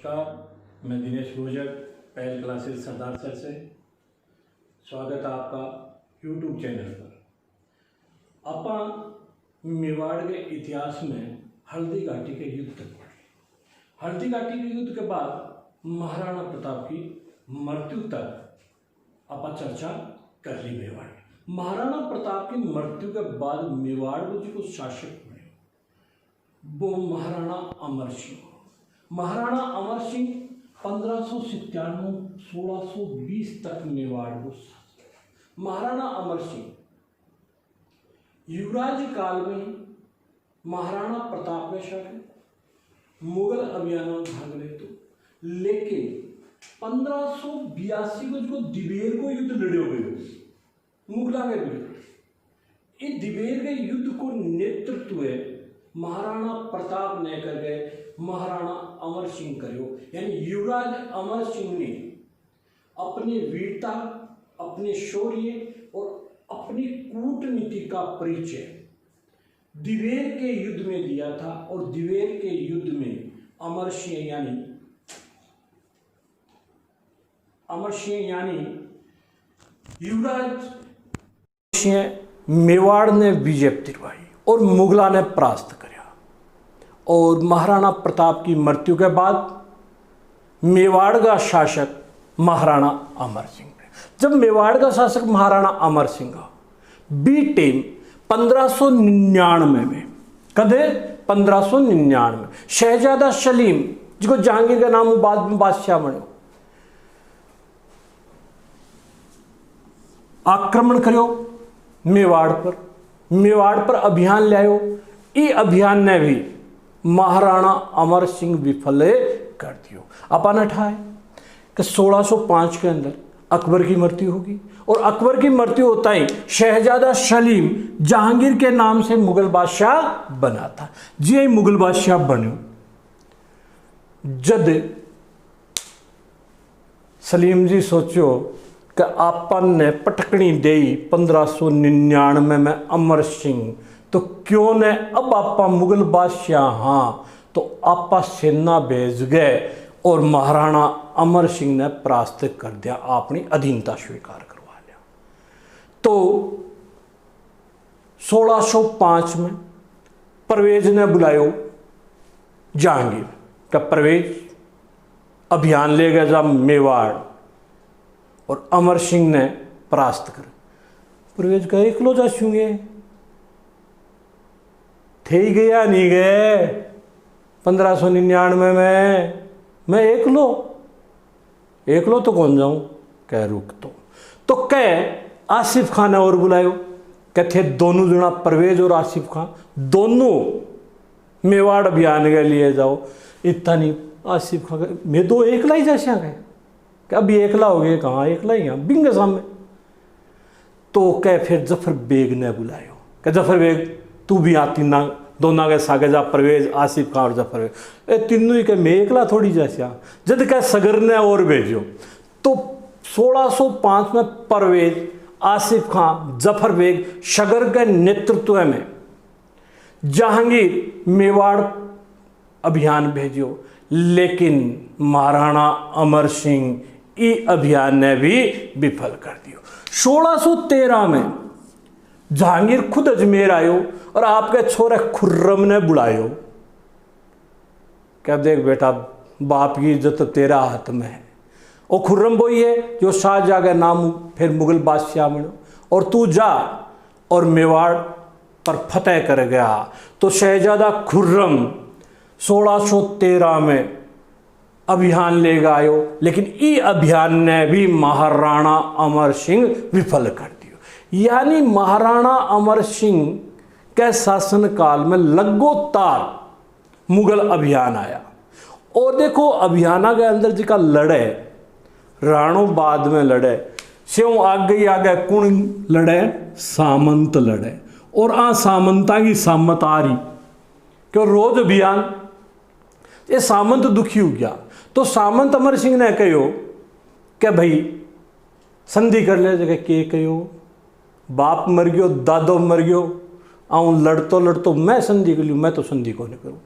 नमस्कार, मैं दिनेश भोजक पहल क्लासेस सरदार सर से स्वागत है आपका यूट्यूब चैनल पर। अपन मेवाड़ के इतिहास में हल्दी घाटी के युद्ध तक पढ़े। हल्दी घाटी के युद्ध के बाद महाराणा प्रताप की मृत्यु तक अपन चर्चा कर ली। मेवाड़ महाराणा प्रताप की मृत्यु के बाद मेवाड़ को जो शासक बने वो महाराणा अमर सिंह। महाराणा अमर सिंह 1597-1620 तक मेवाड़ को शासित। महाराणा अमर सिंह युवराज काल में महाराणा प्रताप के साथ मुगल अभियान में भाग ले तो, लेकिन 1582 को जो दिवेर को युद्ध लड़े हुए मुगला के विरुद्ध, इस दिवेर के युद्ध को नेतृत्व महाराणा प्रताप ने कर गए, महाराणा अमर सिंह करो। यानी युवराज अमर सिंह ने अपनी वीरता, अपने शौर्य और अपनी कूटनीति का परिचय दिवेर के युद्ध में दिया था। और दिवेर के युद्ध में अमर सिंह यानी युवराज सिंह मेवाड़ ने विजय दिलवाई और मुगला ने परास्त किया। और महाराणा प्रताप की मृत्यु के बाद मेवाड़ का शासक महाराणा अमर सिंह है। जब मेवाड़ का शासक महाराणा अमर सिंह बीते 1599 में, कदे 1599 शहजादा सलीम जिसको जहांगीर का नाम बाद में बादशाह बने, आक्रमण करो मेवाड़ पर अभियान लायो। ये अभियान ने भी महाराणा अमर सिंह विफल कर दियो। अपन अठाए कि 1605 के अंदर अकबर की मृत्यु होगी और अकबर की मृत्यु होता ही शहजादा सलीम जहांगीर के नाम से मुगल बादशाह बना था। जी मुगल बादशाह बनो जद सलीम जी सोचो कि आपन ने पटकनी दे 1599 में अमर सिंह, तो क्यों ने अब आपा मुगल बादशाह हाँ, तो आपा सेना भेज गए और महाराणा अमर सिंह ने परास्त कर दिया, अपनी अधीनता स्वीकार करवा लिया। तो 1605 में परवेज ने बुलायो जहांगीर का, परवेज अभियान ले गया जा मेवाड़ और अमर सिंह ने परास्त कर। परवेज का एकलो जा छूंगे थे ही गया नहीं गए 1599 में मैं एकलो तो कौन जाऊं, कह रुक तो कह आसिफ खान ने और बुलायो, कहते दोनों जना परवेज और आसिफ खान दोनों मेवाड़ अभियान के लिए जाओ। इतना नहीं, आसिफ खान मैं दो एकला ही जैसे गए कि अभी एकला हो गए, कहाँ एकला ही यहाँ बिंग सामने। तो कह फिर जफर बेग ने बुलायो, कह जफर बेग तू भी आती ना, दोनों के सागे जा परवेज आसिफ खान और जफर बेग, ए तीनों ही के मैं एकला थोड़ी जैसा जद कह सगर ने और भेजो। तो 1605 में परवेज आसिफ खान जफर बेग सगर के नेतृत्व में जहांगीर मेवाड़ अभियान भेजो, लेकिन महाराणा अमर सिंह ई अभियान ने भी विफल कर दियो। 1613 में जहांगीर खुद अजमेर आयो और आपके छोरे खुर्रम ने बुलायो, क्या देख बेटा बाप की इज्जत तेरा हाथ में है। और खुर्रम वही है जो शाहजहां का नाम फिर मुगल बादशाह बनो, और तू जा और मेवाड़ पर फतेह कर गया। तो शहजादा खुर्रम 1613 में अभियान ले आयो, लेकिन ई अभियान ने भी महाराणा अमर सिंह विफल कर दियो। यानी महाराणा अमर सिंह के शासनकाल में लगातार मुगल अभियान आया। और देखो अभियाना के अंदर जिका लड़े राणो बाद में लड़े, स्यों आगे कुण लड़े, सामंत लड़े, और आ सामंता की सामत आ रही क्यों रोज अभियान, ये सामंत दुखी हो गया। तो सामंत अमर सिंह ने कहो कि भाई संधि कर ले, जगह के कहो बाप मर गयो, दादो मर गयो, आऊँ लड़तो मैं संधि कर लूँ, मैं तो संधि को नहीं करूँ।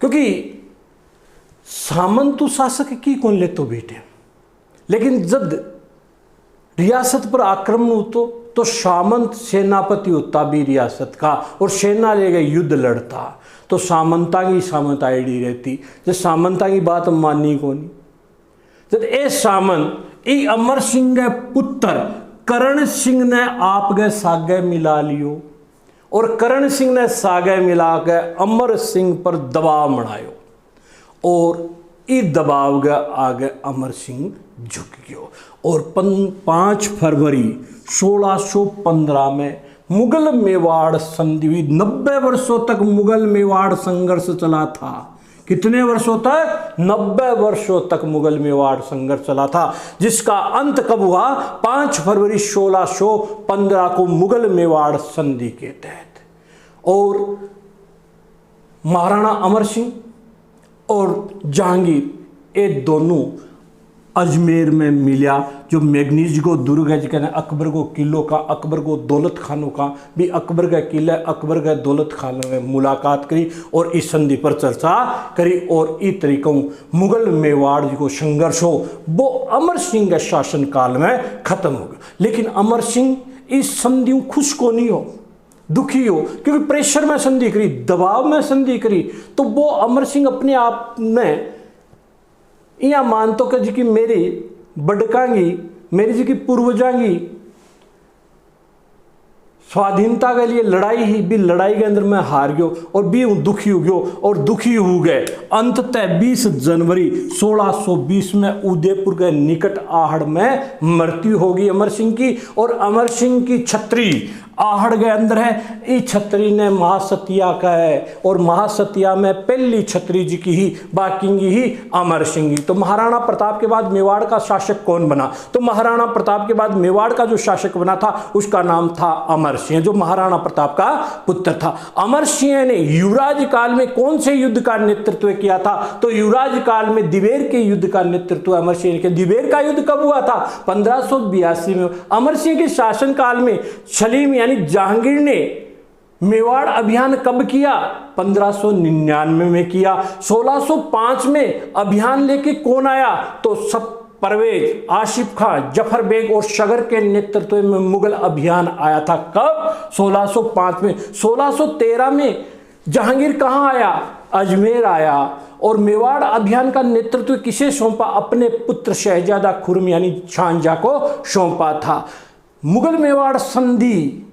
क्योंकि सामंत शासक की कौन ले तो बेटे, लेकिन जब रियासत पर आक्रमण होतो तो सामंत सेनापति होता भी रियासत का और सेना ले गए युद्ध लड़ता, तो सामंता की सामंत आईडी रहती। जब सामंता की बात माननी कोनी, जब ए सामंत ई अमर सिंह के पुत्र करण सिंह ने आप गए सागे मिला लियो और करण सिंह ने सागे मिला के अमर सिंह पर दबाव बनायो और इस दबाव के आगे अमर सिंह झुक गयो और 5 फरवरी 1615 में मुगल मेवाड़ संधि हुई। 90 वर्षों तक मुगल मेवाड़ संघर्ष चला था। कितने वर्षों तक? 90 वर्षों तक मुगल मेवाड़ संघर्ष चला था, जिसका अंत कब हुआ? 5 फरवरी 1615 को मुगल मेवाड़ संधि के तहत। और महाराणा अमर सिंह और जहांगीर ये दोनों अजमेर में मिला, जो मैगनीज को दुर्ग है, जिसका अकबर को किलो का, अकबर को दौलत खानों का भी, अकबर का किला, अकबर का दौलत खानों में मुलाकात करी और इस संधि पर चर्चा करी। और इस तरीकों मुगल मेवाड़ जो संघर्ष हो वो अमर सिंह के शासन काल में खत्म हो गया। लेकिन अमर सिंह इस संधि खुश को नहीं हो, दुखी हो, क्योंकि प्रेशर में संधि करी, दबाव में संधि करी। तो वो अमर सिंह अपने आप में या मानतो कि जी की मेरी बड़कांगी, मेरी जी की पूर्वजांगी स्वाधीनता के लिए लड़ाई ही भी, लड़ाई के अंदर मैं हार गयो और भी दुखी हो गयो और दुखी हो गए। अंततः 20 जनवरी 1620 में उदयपुर के निकट आहड़ में मृत्यु होगी अमर सिंह की। और अमर सिंह की छतरी आहड़ के अंदर है, इस छतरी ने महासतिया का है और महासतिया में पहली छतरी जी की ही, बाकी ही अमर सिंह की। तो महाराणा प्रताप के बाद मेवाड़ का शासक कौन बना? तो महाराणा प्रताप के बाद मेवाड़ का जो शासक बना था उसका नाम था अमर सिंह, जो महाराणा प्रताप का पुत्र था। अमर सिंह ने युवराज काल में कौन से युद्ध का नेतृत्व किया था? तो युवराज काल में दिवेर के युद्ध का नेतृत्व अमर सिंह ने किया। दिवेर का युद्ध कब हुआ था? 1582 में। अमर सिंह के शासन काल में सलीम यानी जहांगीर ने मेवाड़ अभियान कब किया? 1599 में किया। 1605 में अभियान लेके कौन आया? तो सब परवेज, आसिफ खां, जफर बेग और शगर के नेतृत्व में मुगल अभियान आया था। कब? 1605 में। 1613 में जहांगीर कहां आया? अजमेर आया। और मेवाड़ अभियान का नेतृत्व किसे सौंपा? अपने पुत्र शहजादा खुर्रम यानी शाहजहां को सौंपा था। मुगल मेवाड़ संधि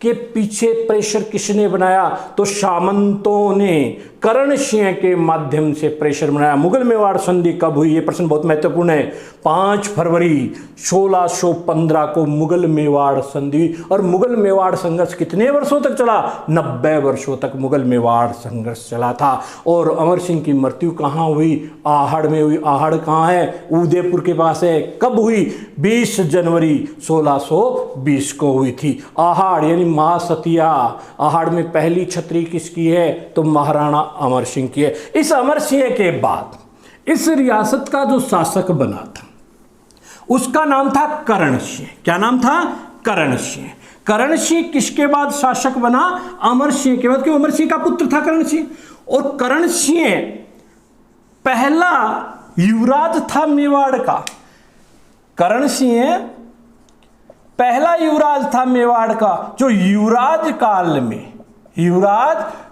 के पीछे प्रेशर किसने बनाया? तो सामंतों ने करण सिंह के माध्यम से प्रेशर बनाया। मुगल मेवाड़ संधि कब हुई? ये प्रश्न बहुत महत्वपूर्ण है। 5 फरवरी 1615 को मुगल मेवाड़ संधि। और मुगल मेवाड़ संघर्ष कितने वर्षों तक चला? 90 वर्षों तक मुगल मेवाड़ संघर्ष चला था। और अमर सिंह की मृत्यु कहाँ हुई? आहड़ में हुई। आहड़ कहाँ है? उदयपुर के पास है। कब हुई? 20 जनवरी 1620 को हुई थी। आहड़ यानी महासतिया। आहड़ में पहली छतरी किसकी है? तो महाराणा अमर सिंह की है। इस अमर सिंह के बाद इस रियासत का जो शासक बना था उसका नाम था करण सिंह। क्या नाम था? करण सिंह। करण सिंह किसके बाद शासक बना? अमर सिंह के बाद, क्योंकि अमर सिंह का पुत्र था करण सिंह। और करण सिंह पहला युवराज था मेवाड़ का। करण सिंह पहला युवराज था मेवाड़ का, जो युवराज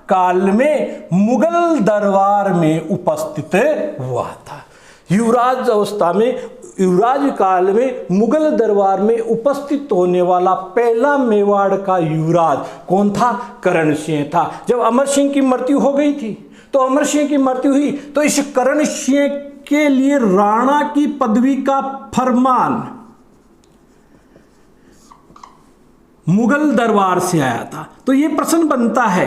काल में मुगल दरबार में उपस्थित हुआ था। युवराज अवस्था में, युवराज काल में मुगल दरबार में उपस्थित होने वाला पहला मेवाड़ का युवराज कौन था? करण सिंह था। जब अमर सिंह की मृत्यु हो गई थी, तो अमर सिंह की मृत्यु हुई तो इस करण सिंह के लिए राणा की पदवी का फरमान मुगल दरबार से आया था। तो यह प्रश्न बनता है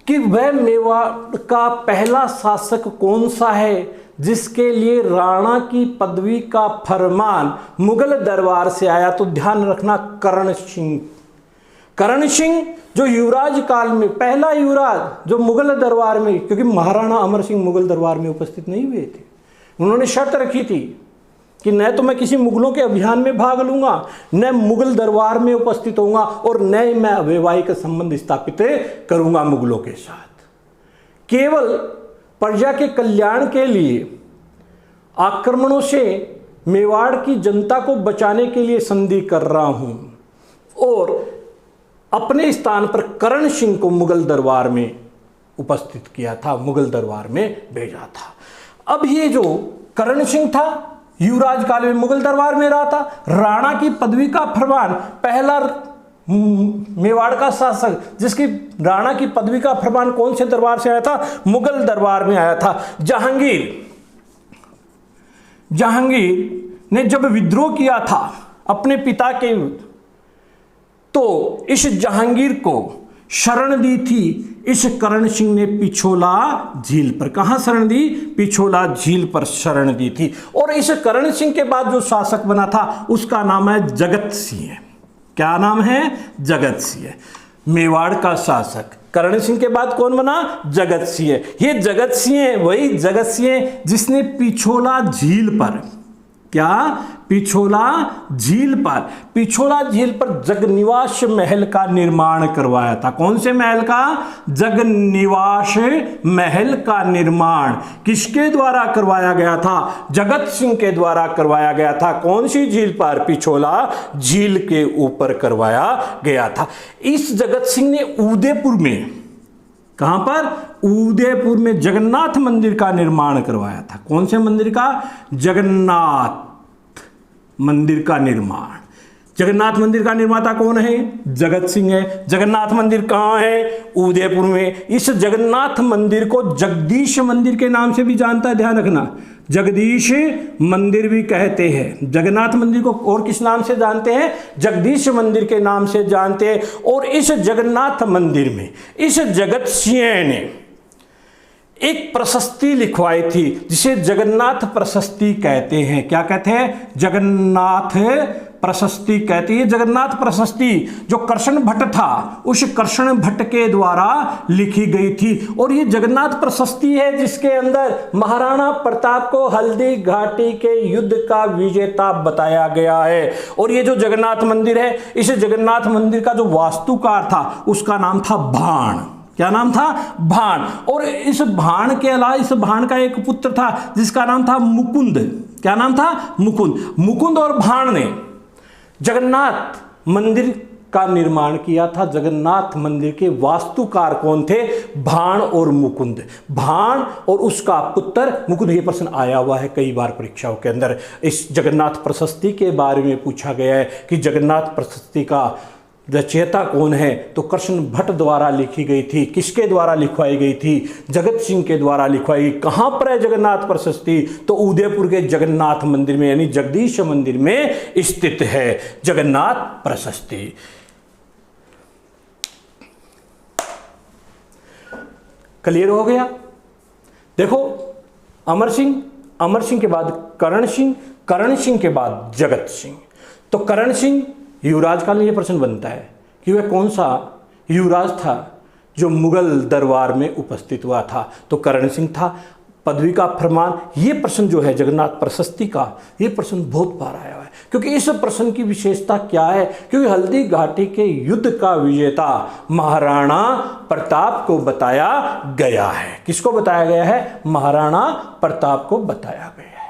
कि वह मेवाड़ का पहला शासक कौन सा है जिसके लिए राणा की पदवी का फरमान मुगल दरबार से आया? तो ध्यान रखना, करण सिंह। करण सिंह जो युवराज काल में पहला युवराज जो मुगल दरबार में, क्योंकि महाराणा अमर सिंह मुगल दरबार में उपस्थित नहीं हुए थे, उन्होंने शर्त रखी थी कि न तो मैं किसी मुगलों के अभियान में भाग लूंगा, न मुगल दरबार में उपस्थित होऊंगा और न ही मैं वैवाहिक संबंध स्थापित करूंगा मुगलों के साथ। केवल प्रजा के कल्याण के लिए आक्रमणों से मेवाड़ की जनता को बचाने के लिए संधि कर रहा हूं और अपने स्थान पर करण सिंह को मुगल दरबार में उपस्थित किया था, मुगल दरबार में भेजा था। अब ये जो करण सिंह था युवराज काल में मुगल दरबार में रहा था, राणा की पदवी का फरमान, पहला मेवाड़ का शासक जिसकी राणा की पदवी का फरमान कौन से दरबार से आया था? मुगल दरबार में आया था। जहांगीर ने जब विद्रोह किया था अपने पिता के विरुद्ध, तो इस जहांगीर को शरण दी थी इस करण सिंह ने पिछोला झील पर। कहां शरण दी? पिछोला झील पर शरण दी थी। और इस करण सिंह के बाद जो शासक बना था उसका नाम है जगत सिंह। क्या नाम है? जगत सिंह। मेवाड़ का शासक करण सिंह के बाद कौन बना? जगत सिंह। ये जगत सिंह वही जगत सिंह जिसने पिछोला झील पर, क्या? पिछोला झील पर जगनिवास महल का निर्माण करवाया था। कौन से महल का? जगनिवास महल का निर्माण किसके द्वारा करवाया गया था? जगत सिंह के द्वारा करवाया गया था। कौन सी झील पर? पिछोला झील के ऊपर करवाया गया था। इस जगत सिंह ने उदयपुर में, कहां पर? उदयपुर में जगन्नाथ मंदिर का निर्माण करवाया था। कौन से मंदिर का? जगन्नाथ मंदिर का निर्माण। जगन्नाथ मंदिर का निर्माता कौन है? जगत सिंह है। जगन्नाथ मंदिर कहां है? उदयपुर में। इस जगन्नाथ मंदिर को जगदीश मंदिर के नाम से भी जानता है, ध्यान रखना, जगदीश मंदिर भी कहते हैं। जगन्नाथ मंदिर को और किस नाम से जानते हैं? जगदीश मंदिर के नाम से जानते हैं। और इस जगन्नाथ मंदिर में इस जगत सिंह ने एक प्रशस्ति लिखवाई थी जिसे जगन्नाथ प्रशस्ति कहते हैं। क्या कहते हैं? जगन्नाथ प्रशस्ति कहते हैं। जगन्नाथ प्रशस्ति जो कृष्ण भट्ट था उस कृष्ण भट्ट के द्वारा लिखी गई थी। और ये जगन्नाथ प्रशस्ति है जिसके अंदर महाराणा प्रताप को हल्दी घाटी के युद्ध का विजेता बताया गया है। और ये जो जगन्नाथ मंदिर है, इस जगन्नाथ मंदिर का जो वास्तुकार था उसका नाम था भाण। क्या नाम था? भाण। और इस भाण के अलावा इस भाण का एक पुत्र था जिसका नाम था मुकुंद। क्या नाम था? मुकुंद। मुकुंद और भाण ने जगन्नाथ मंदिर का निर्माण किया था। जगन्नाथ मंदिर के वास्तुकार कौन थे? भाण और मुकुंद। भाण और उसका पुत्र मुकुंद। ये प्रश्न आया हुआ है कई बार परीक्षाओं के अंदर। इस जगन्नाथ प्रशस्ति के बारे में पूछा गया है कि जगन्नाथ प्रशस्ति का रचयिता कौन है? तो कृष्ण भट्ट द्वारा लिखी गई थी। किसके द्वारा लिखवाई गई थी? जगत सिंह के द्वारा लिखवाई गई। कहां पर है जगन्नाथ प्रशस्ति? तो उदयपुर के जगन्नाथ मंदिर में, यानी जगदीश मंदिर में स्थित है जगन्नाथ प्रशस्ति। क्लियर हो गया? देखो, अमर सिंह के बाद करण सिंह के बाद जगत सिंह। तो करण सिंह युवराज काल में यह प्रश्न बनता है कि वह कौन सा युवराज था जो मुगल दरबार में उपस्थित हुआ था? तो करण सिंह था। पदवी का फरमान, ये प्रश्न जो है जगन्नाथ प्रशस्ति का, ये प्रश्न बहुत बार आया है। क्योंकि इस प्रश्न की विशेषता क्या है? क्योंकि हल्दी घाटी के युद्ध का विजेता महाराणा प्रताप को बताया गया है। किसको बताया गया है? महाराणा प्रताप को बताया गया है।